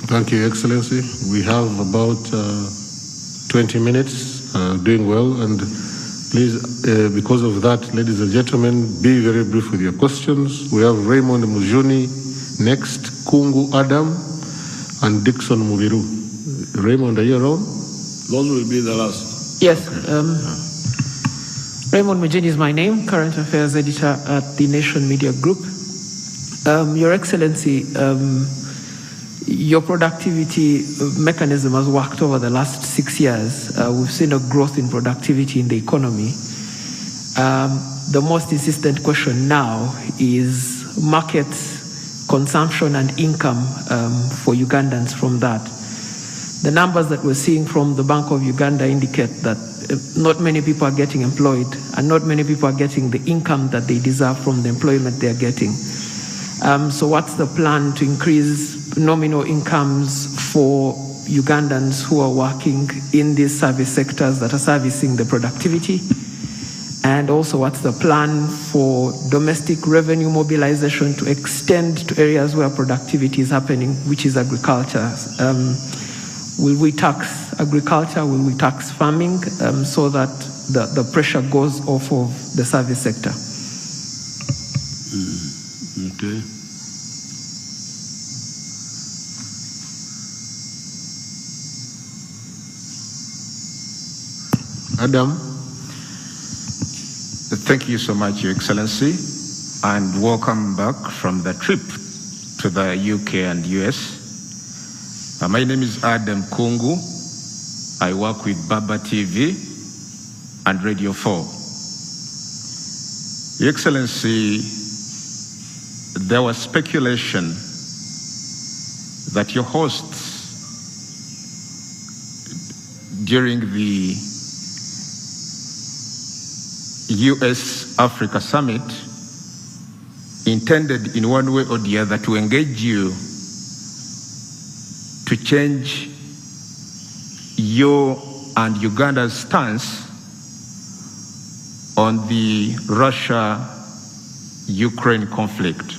Thank you, Excellency. We have about 20 minutes, doing well, and please, because of that, ladies and gentlemen, be very brief with your questions. We have Raymond Mujuni next, Kungu Adam, and Dixon Muviru. Raymond, are you around? Those will be the last. Yes. Raymond Mujuni is my name, Current Affairs Editor at the Nation Media Group. Your Excellency, your productivity mechanism has worked over the last 6 years. We've seen a growth in productivity in the economy. The most insistent question now is markets, consumption, and income for Ugandans from that. The numbers that we're seeing from the Bank of Uganda indicate that not many people are getting employed and not many people are getting the income that they deserve from the employment they're getting. So what's the plan to increase nominal incomes for Ugandans who are working in these service sectors that are servicing the productivity? And also, what's the plan for domestic revenue mobilization to extend to areas where productivity is happening, which is agriculture? Will we tax agriculture? Will we tax farming so that the pressure goes off of the service sector? Okay. Adam. Thank you so much, Your Excellency, and welcome back from the trip to the UK and US. My name is Adam Kungu. I work with Baba TV and Radio 4. Your Excellency, there was speculation that your hosts during the US-Africa Summit intended in one way or the other to engage you to change your and Uganda's stance on the Russia-Ukraine conflict.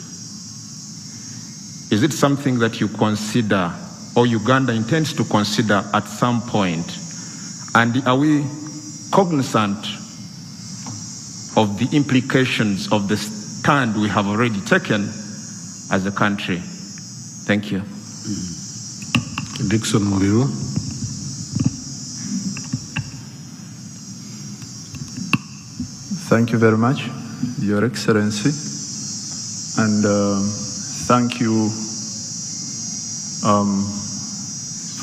Is it something that you consider or Uganda intends to consider at some point? And are we cognizant of the implications of the stand we have already taken as a country? Thank you. Dixon Muviru. Thank you very much, Your Excellency, and thank you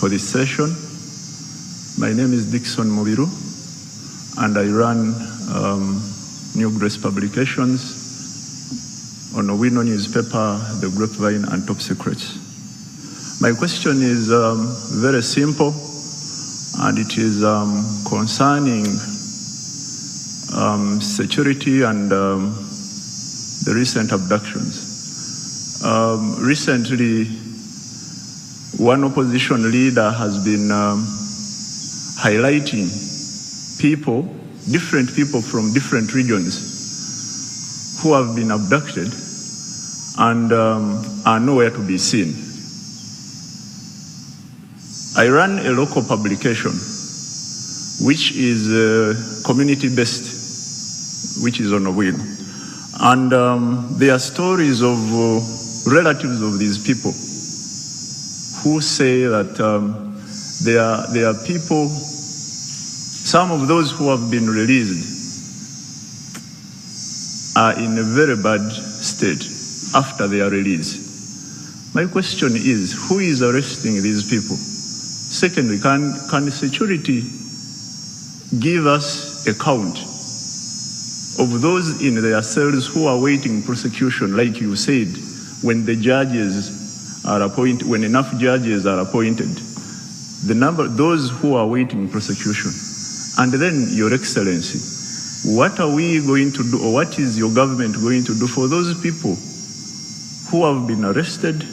for this session. My name is Dixon Muviru, and I run New Grace Publications on Owino newspaper, The Grapevine, and Top Secrets. My question is very simple, and it is concerning security and the recent abductions. Recently, one opposition leader has been highlighting people, different people from different regions who have been abducted and are nowhere to be seen. I run a local publication which is community-based, which is on Owino. And there are stories of relatives of these people who say that there are people, some of those who have been released are in a very bad state after their release. My question is, who is arresting these people? Secondly, can security give us a count of those in their cells who are waiting prosecution, like you said, when the judges are appointed, when enough judges are appointed, the number, those who are waiting prosecution. And then, Your Excellency, what are we going to do, or what is your government going to do for those people who have been arrested,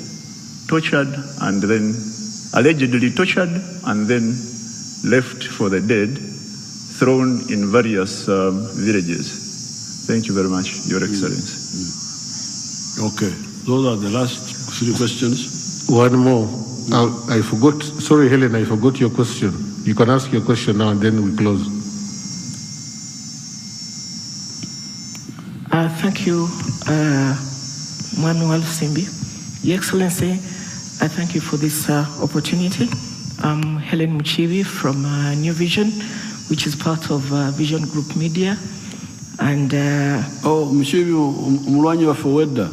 tortured, and then allegedly tortured, and then left for the dead, thrown in various villages? Thank you very much, Your Excellency. Okay, those are the last 3 questions. One more. I forgot. Sorry, Helen, I forgot your question. You can ask your question now and then we close. Thank you, Manuel Simbi. Your Excellency, I thank you for this opportunity. I'm Helen Muchivi from New Vision, which is part of Vision Group Media. And Mshibi umulwanyi wa Foweda.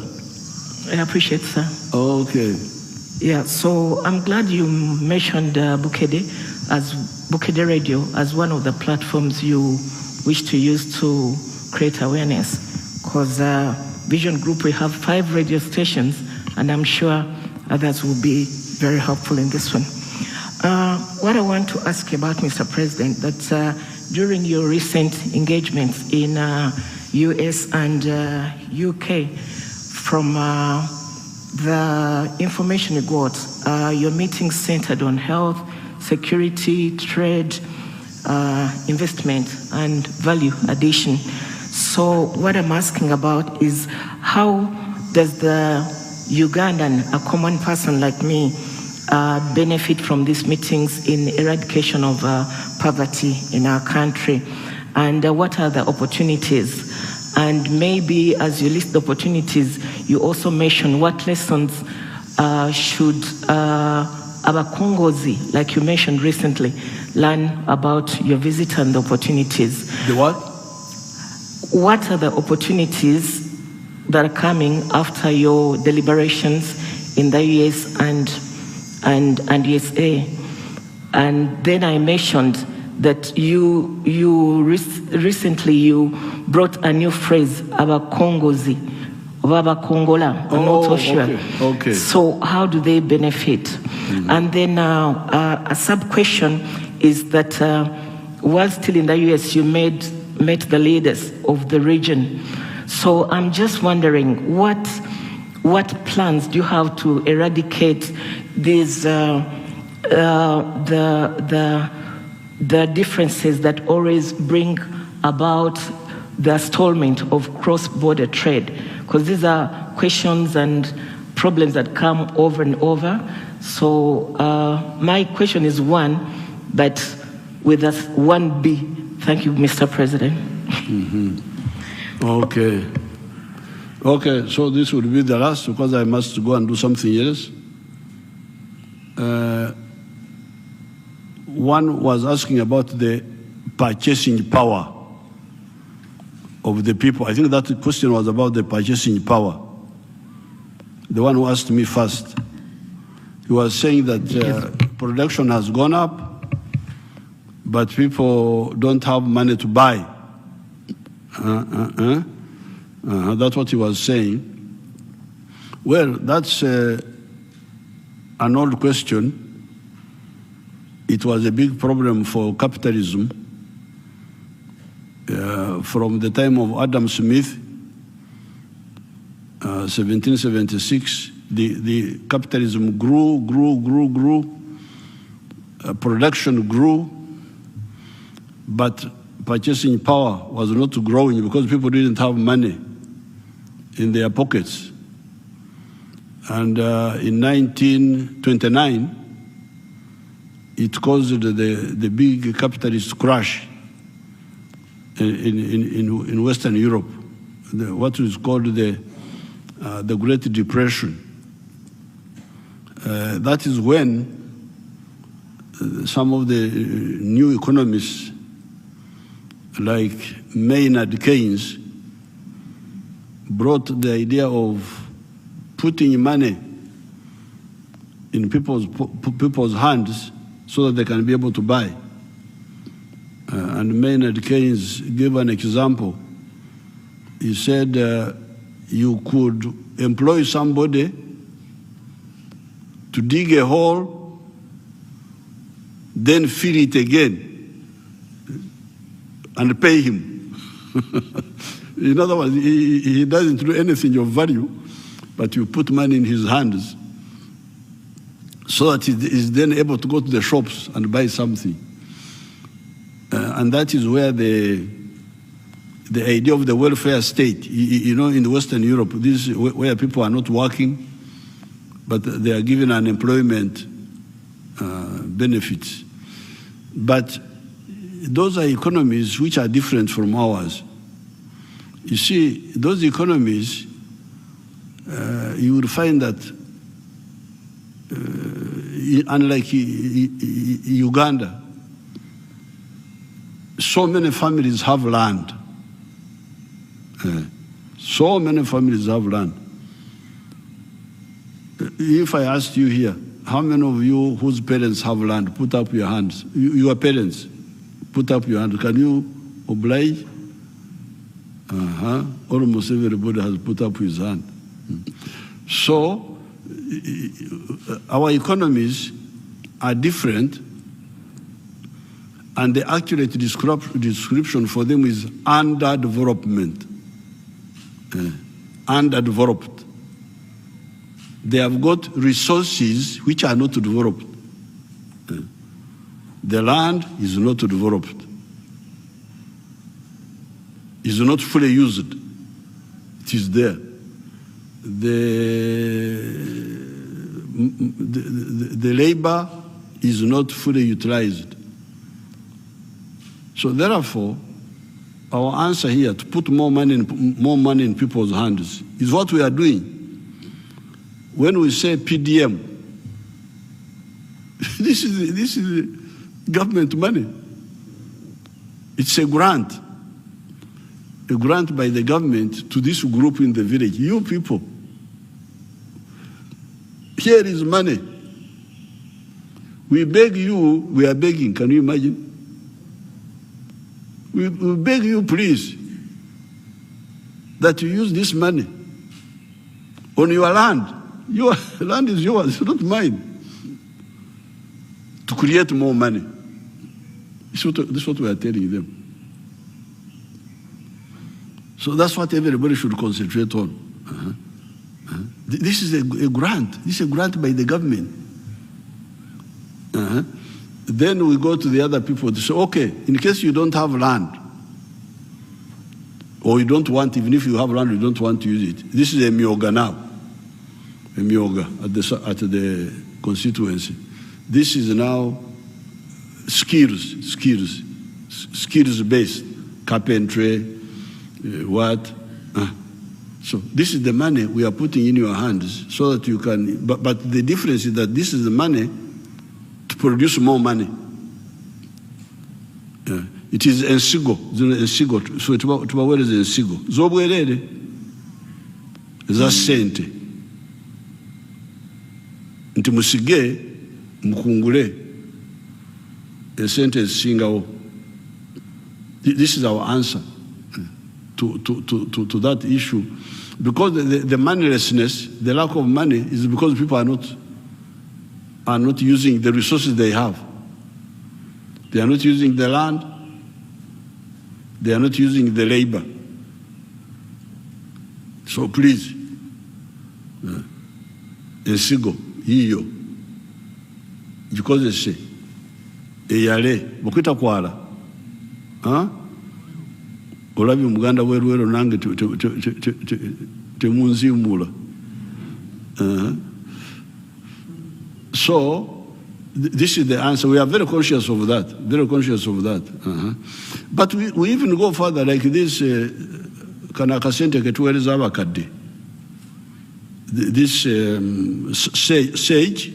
I appreciate, sir. Okay. Yeah, so I'm glad you mentioned Bukede Radio as one of the platforms you wish to use to create awareness. Because Vision Group, we have 5 radio stations, and I'm sure others will be very helpful in this one. What I want to ask about, Mr. President, that during your recent engagements in US and UK, from the information you got, your meetings centered on health, security, trade, investment, and value addition. So what I'm asking about is how does the Ugandan, a common person like me, benefit from these meetings in eradication of poverty in our country? And what are the opportunities? And maybe as you list the opportunities, you also mention what lessons should Abakongozi, like you mentioned recently, learn about your visit and the opportunities. The what? What are the opportunities that are coming after your deliberations in the US and USA? And then I mentioned that you recently brought a new phrase about Kongozi, about Kongola. I'm not so sure. Okay. So how do they benefit? Mm-hmm. And then a sub question is that while still in the US, you met the leaders of the region. So I'm just wondering what plans do you have to eradicate these the differences that always bring about the stallment of cross-border trade? Because these are questions and problems that come over and over. So my question is one, but with us 1B. Thank you, Mr. President. Mm-hmm. Okay, so this will be the last because I must go and do something else. One was asking about the purchasing power of the people. I think that question was about the purchasing power. The one who asked me first. He was saying that production has gone up, but people don't have money to buy. That's what he was saying. Well, that's an old question. It was a big problem for capitalism from the time of Adam Smith, 1776. The capitalism grew, production grew, but purchasing power was not growing because people didn't have money in their pockets. And in 1929, it caused the big capitalist crash in Western Europe, what is called the Great Depression. That is when some of the new economists like Maynard Keynes brought the idea of putting money in people's hands so that they can be able to buy. And Maynard Keynes gave an example. He said you could employ somebody to dig a hole, then fill it again, and pay him. In other words, he doesn't do anything of value, but you put money in his hands so that he is then able to go to the shops and buy something. And that is where the idea of the welfare state, in Western Europe, this is where people are not working, but they are given unemployment benefits. But those are economies which are different from ours. You see, those economies, you will find that unlike Uganda, so many families have land. So many families have land. If I asked you here, how many of you whose parents have land, put up your hands. Your parents, put up your hand. Can you oblige? Almost everybody has put up his hand. So, our economies are different, and the accurate description for them is underdevelopment. Underdeveloped. They have got resources which are not developed. The land is not developed. Is not fully used. It is there. The labor is not fully utilized. So therefore, our answer here to put more money in people's hands is what we are doing. When we say PDM, this is government money. It's a grant by the government to this group in the village. You people, here is money. We beg you, we are begging, can you imagine? We beg you, please, that you use this money on your land. Your land is yours, it's not mine. To create more money. This is what we are telling them. So that's what everybody should concentrate on. This is a grant. This is a grant by the government. Then we go to the other people to say, okay, in case you don't have land, or you don't want, even if you have land, you don't want to use it. This is a myoga now. A myoga at the constituency. This is now skills-based, carpentry, So this is the money we are putting in your hands so that you can, but the difference is that this is the money to produce more money. It is ensigo, so tubawere ensigo. Zobwerere za sente. Nti musige mukungule esente ezisingawo. This is our answer to that issue, because the moneylessness, the lack of money, is because people are not using the resources they have. They are not using the land. They are not using the labor. So please, ensigo hiyo gikozese eyale bukwita kwala olabye omuganda werwero nange temunzimula. So this is the answer. We are very conscious of that. Very conscious of that. But we even go further, like this kanakasente ketuwereza abakadde. This sage,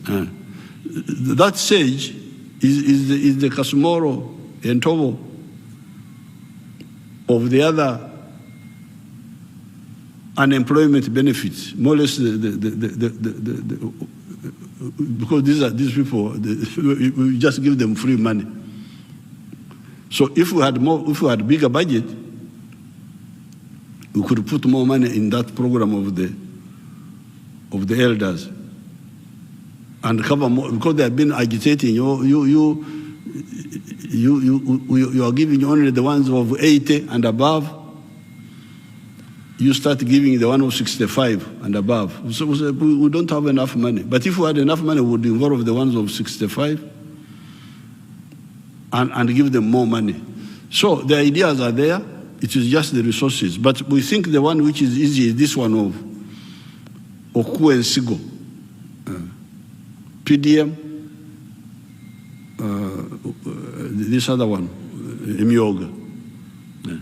that sage is the Kasumoro and Tobo of the other unemployment benefits, more or less because these people, we just give them free money. So if we had bigger budget, we could put more money in that program of the elders and cover more, because they have been agitating. You are giving only the ones of 80 and above. You start giving the one of 65 and above. So we don't have enough money. But if we had enough money, we would involve the ones of 65 and give them more money. So the ideas are there. It is just the resources. But we think the one which is easy is this one of Oku and Sigo. PDM, this other one, Emyoga. Yeah.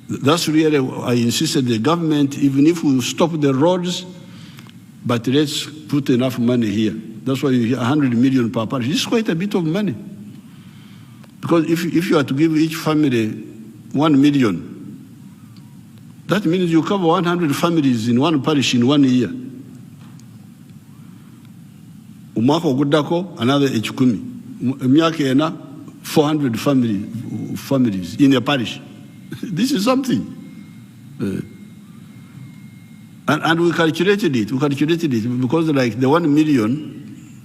That's really, I insisted the government, even if we stop the roads, but let's put enough money here. That's why you hear 100 million per parish. This is quite a bit of money. Because if you are to give each family 1 million, that means you cover 100 families in one parish in 1 year. Umwaka ogudako, another 10. Myaka ena, 400 families in a parish. This is something. And we calculated it. Because like the 1 million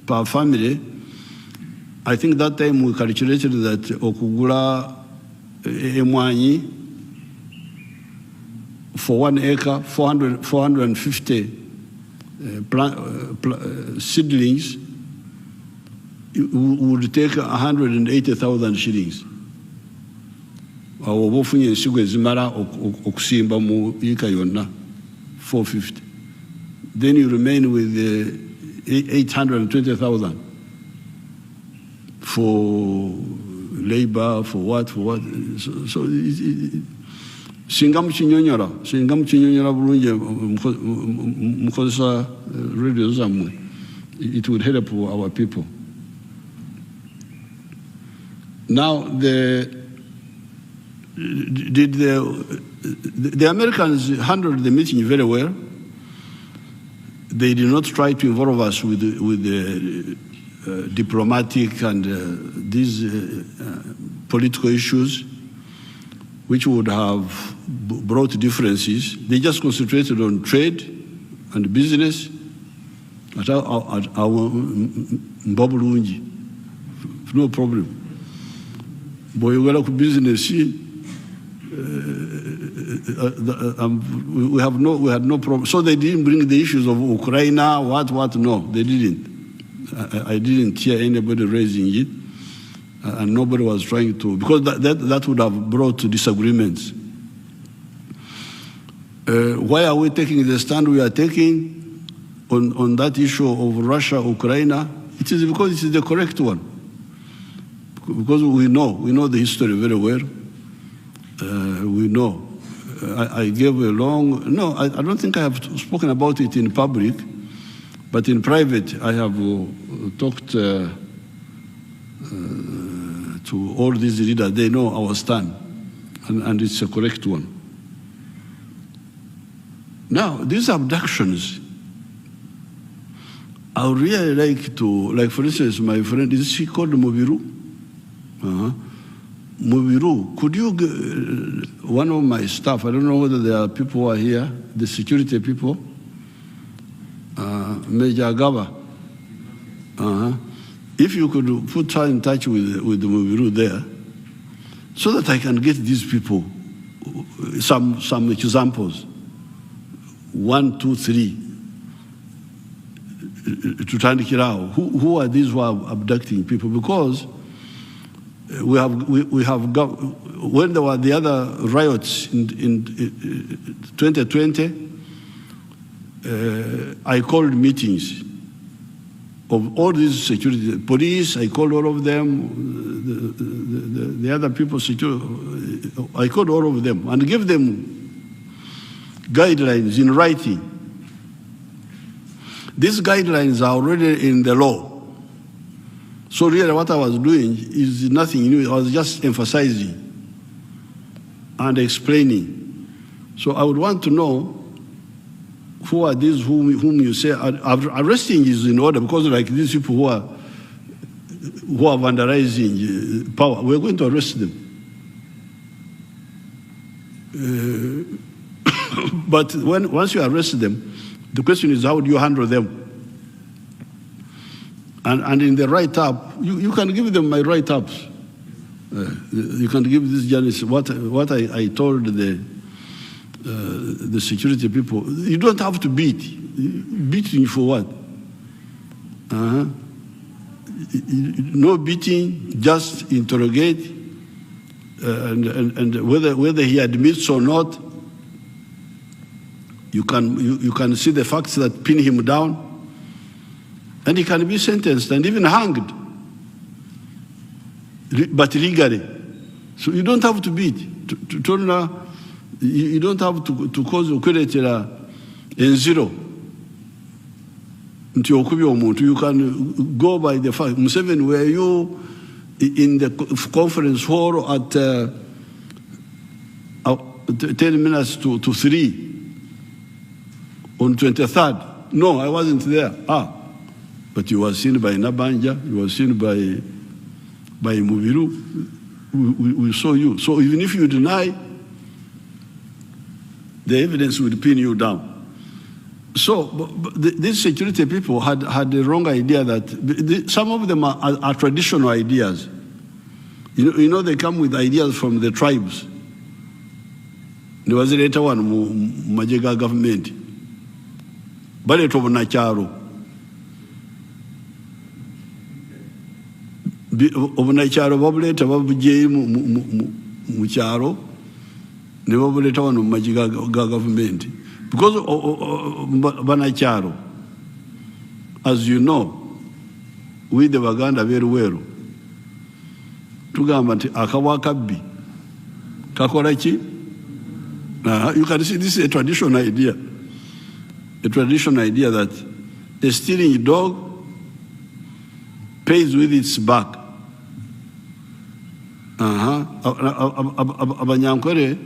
per family, I think that time we calculated that Okugula Emwanyi for 1 acre, 450 seedlings would take 180,000 shillings. Obofunye ensigo ezimala okusimba mu ika yonna 450. Then you remain with 820,000 for labor, for what. So singa mukinyonyola bulungi mukozesa radio zammwe, it would help our people. Now the Americans handled the meeting very well. They did not try to involve us with the diplomatic and these political issues, which would have brought differences. They just concentrated on trade and business. No problem. Boy, we got business. We had no problem. So they didn't bring the issues of Ukraine, what? No, they didn't. I didn't hear anybody raising it, and nobody was trying to, because that would have brought disagreements. Why are we taking the stand we are taking on that issue of Russia, Ukraine? It is because it is the correct one. Because we know the history very well. We know. I gave a long, no, I don't think I have spoken about it in public, but in private I have talked to all these leaders. They know our stand, and it's a correct one. Now, these abductions, I would really like to, like for instance, my friend, is she called Mubiru? Mubiru, could you, one of my staff, I don't know whether there are people who are here, the security people, Major Agaba, if you could put her in touch with Mubiru there, so that I can get these people some examples, 1, 2, 3, to Tandikirao. Who are these who are abducting people? Because we have got, when there were the other riots in 2020, I called meetings of all these security, police, I called all of them, the other people, I called all of them and gave them guidelines in writing. These guidelines are already in the law. So really what I was doing is nothing new. I was just emphasizing and explaining. So I would want to know who are these whom you say arresting is in order, because like these people who are vandalizing power, we're going to arrest them. But once you arrest them, the question is, how do you handle them? And in the write-up, you can give them my write-ups. You can give these journalists what I told the security people. You don't have to beat. Beating for what? No beating, just interrogate, and whether he admits or not, you can see the facts that pin him down, and he can be sentenced and even hanged. but legally. So you don't have to beat. You don't have to cause okweretera enziro. You can go by the fact. Museveni, were you in the conference hall at 10 minutes to 3 on 23rd? No, I wasn't there. But you were seen by Nabanja, you were seen by Mubiru. We saw you. So even if you deny, the evidence would pin you down. So these security people had the wrong idea that some of them are traditional ideas. You know, they come with ideas from the tribes. There was a later one, Majega government. But it was Nacharo. Obunacharo babuleta babuje mu kyaro ne babuleta wano mu majiga ga government because banacharo, as you know, we the Baganda very well, tugamba nti akawakabbi kakola ki. You can see this is a traditional idea that a stealing dog pays with its back. Abanyankore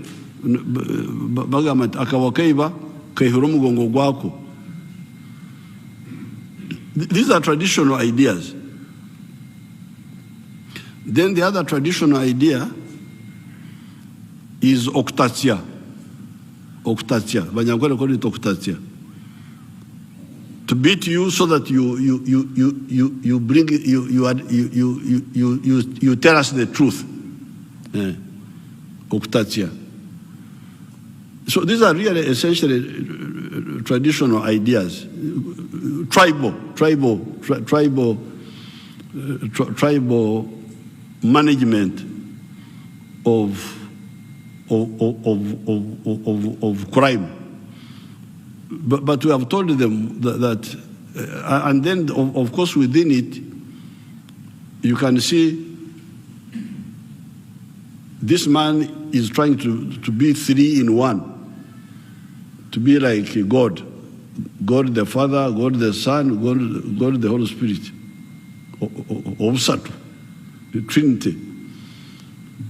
bagamba nti akawakaiba kaihura omugongo gwako. These are traditional ideas. Then the other traditional idea is okutatia. Banyankore call it okutatia. To beat you so that you tell us the truth. Okutatia. So these are really essentially traditional ideas, tribal management of crime. But we have told them that and then of course within it, you can see this man is trying to be 3 in 1, to be like God the Father, God the Son, God the Holy Spirit, the Trinity.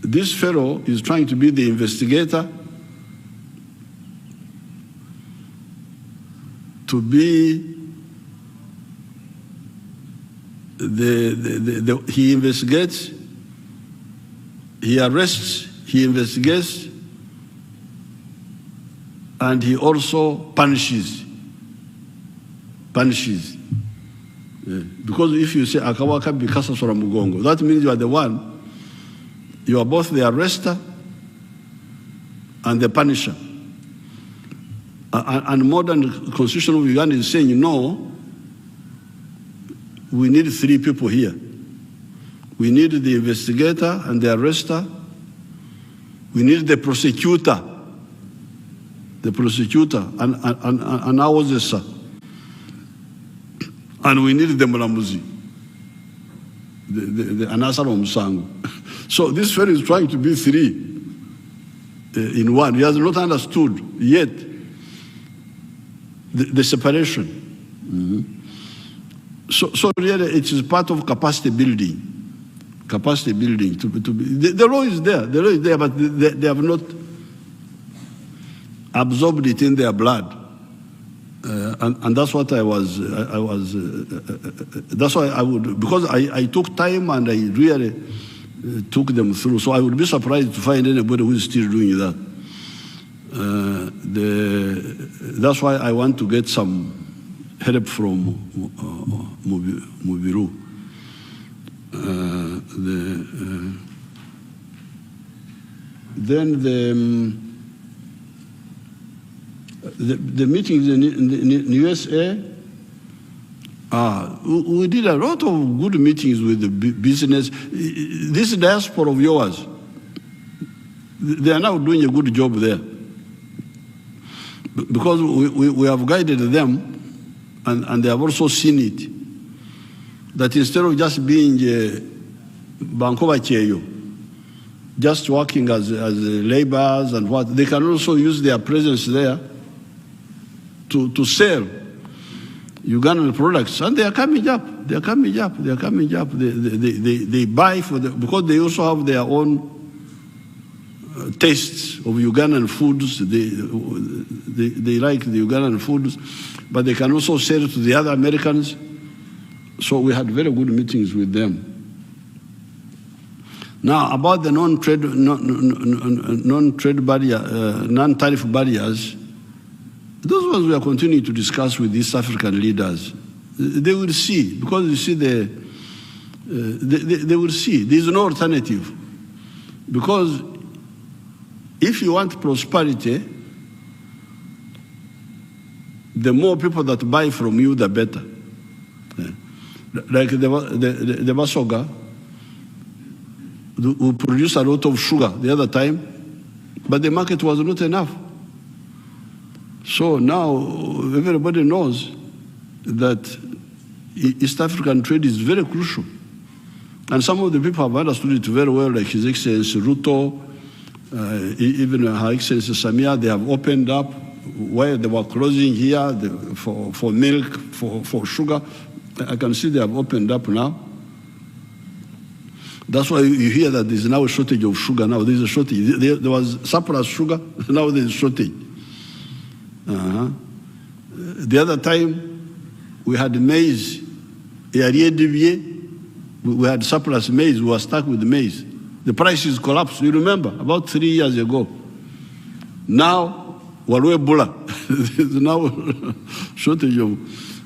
This fellow is trying to be the investigator, to be he investigates, he arrests, he investigates, and he also punishes. Because if you say akawaka bikasa sora mugongo, that means you are the one, you are both the arrester and the punisher. And modern constitution of Uganda is saying, no, we need 3 people here. We need the investigator and the arrester. We need the prosecutor. And I was the sir. And we need the Mulamuzi, the Anasaro Musango. So this fellow is trying to be 3 in 1. He has not understood yet the separation. So really it is part of capacity building. The law is there, but they have not absorbed it in their blood. And that's what that's why I would, because I took time and I really took them through. So I would be surprised to find anybody who is still doing that. That's why I want to get some help from Mubiru. Then the meetings in the USA, we did a lot of good meetings with the business. This diaspora of yours, they are now doing a good job there. Because we have guided them, and they have also seen it, that instead of just being Bankoba Cheyo, just working as laborers and what. They can also use their presence there to sell Ugandan products, and they are coming up. They are coming up. They are coming up. They buy because they also have their own tastes of Ugandan foods. They like the Ugandan foods, but they can also sell to the other Americans. So we had very good meetings with them. Now about the non-trade barrier, non-tariff barriers, those ones we are continuing to discuss with East African leaders. They will see, because you see they will see. There is no alternative. Because if you want prosperity, the more people that buy from you, the better. Like the Basoga, who produced a lot of sugar the other time, but the market was not enough. So now everybody knows that East African trade is very crucial. And some of the people have understood it very well, like His Excellency Ruto, even Her Excellency Samia. They have opened up where they were closing here for milk, for sugar. I can see they have opened up now. That's why you hear that there's now a shortage of sugar. Now there's a shortage. There was surplus sugar, now there's a shortage. The other time, we had maize. We had surplus maize. We were stuck with maize. The prices collapsed. You remember, about 3 years ago. Now, there's now shortage of.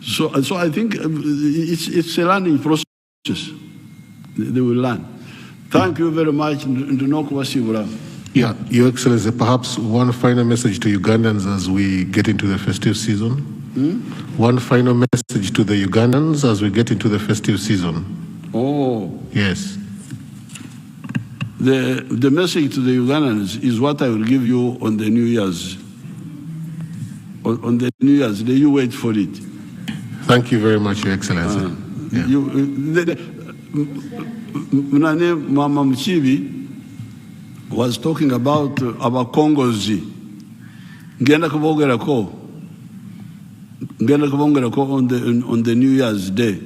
So I think it's a learning process. They will learn. Thank you very much. Yeah, Your Excellency, perhaps one final message to Ugandans as we get into the festive season. One final message to the Ugandans as we get into the festive season. Oh. Yes. The message to the Ugandans is what I will give you on the New Year's. On the New Year's Day, you wait for it. Thank you very much, Your Excellency. Mama Mchibi was talking about our Congozi. Ngenda kubongerako on the New Year's Day,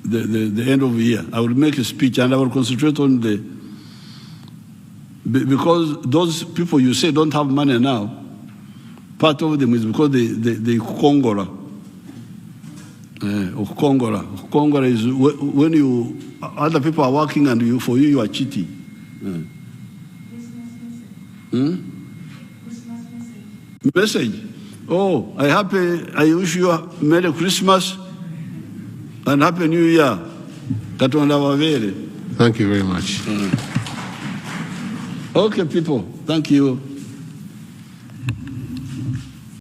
the end of the year. I will make a speech and I will concentrate on because those people you say don't have money now, part of them is because they Congora. Congora is when other people are working and you are cheating. Message. Oh, I wish you a Merry Christmas and Happy New Year. Thank you very much. Okay, people. Thank you.